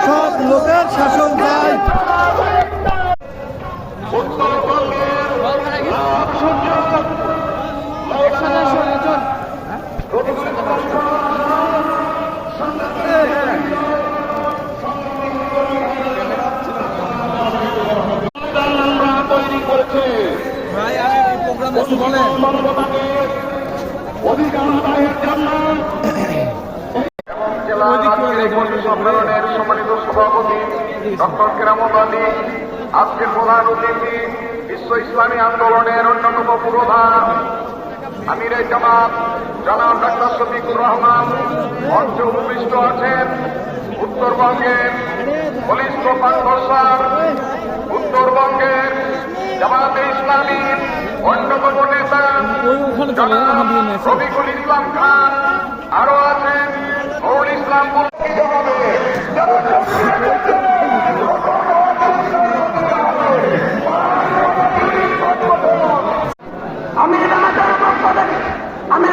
সব লোকের শাসন চাই। সম্মেলনের সম্মানিত সভাপতি ডক্টর কেরামত আলী, আজকের প্রধান অতিথি বিশ্ব ইসলামী আন্দোলনের অন্যতম পুরোধা আমিরে জামাত জনাব ডাক্তার শফিকুর রহমান, মঞ্চে উপবিষ্ট আছেন উত্তরবঙ্গের বলিষ্ঠ পানভরসার, উত্তরবঙ্গের জামাতে ইসলামীর অন্যতম নেতা জনাব রফিকুল ইসলাম খান, আরো আছেন নুরুল ইসলাম। আমি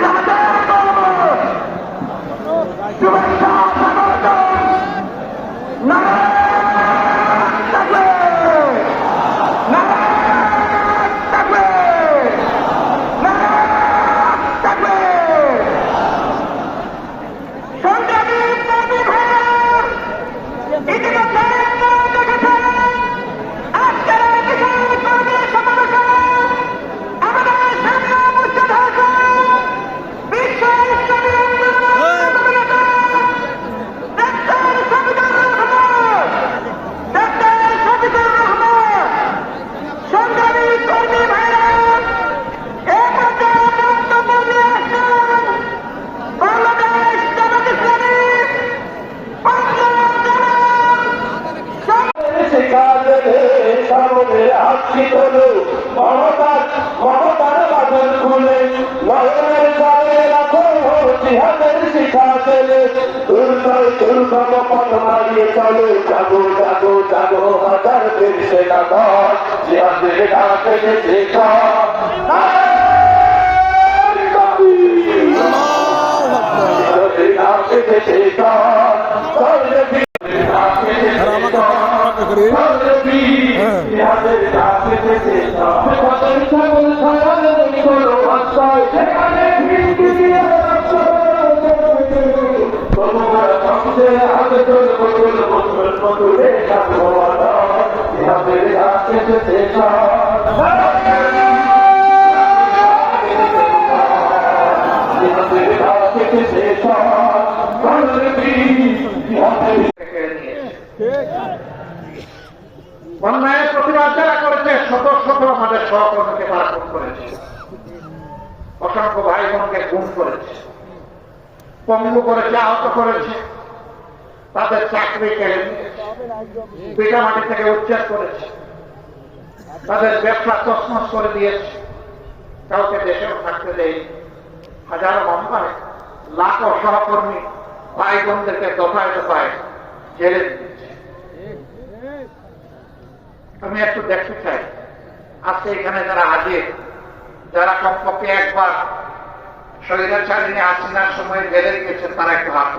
শুভেচ্ছা মমতার বাদল খুলে নয়নের গায়ে রাখো জিহাদের শিখা দেলে দুর্গম পথ মারিয়ে চলো জাগো জাগো জাগো হাজার বীর সেনা দল জিহাদের ডাকে শেখা অন্যায়ের প্রতিবাদ যারা করেছে শত শত আমাদের সহকর্মীকে তারা খুন করেছে, অসংখ্য ভাই বোনকে খুন করেছে, পঙ্গু করেছে, আহত করেছে, তাদের চাকরি কেড়ে নিয়েছে, পিঠামাটি থেকে উচ্ছেদ করেছে, তাদের ব্যবসা তছনছ করে দিয়েছে, কাউকে দেশেও থাকতে দেয়, হাজারো মামলায় লাখো সহকর্মী ভাই বোনদেরকে দফায় দফায় জেলে দিয়েছে। আমি একটু দেখতে চাই আজকে এখানে যারা হাজির, যারা কমপক্ষে একবার স্বৈরাচারিণী হাসিনার সময় জেলে গিয়েছেন, তারা একটু হাত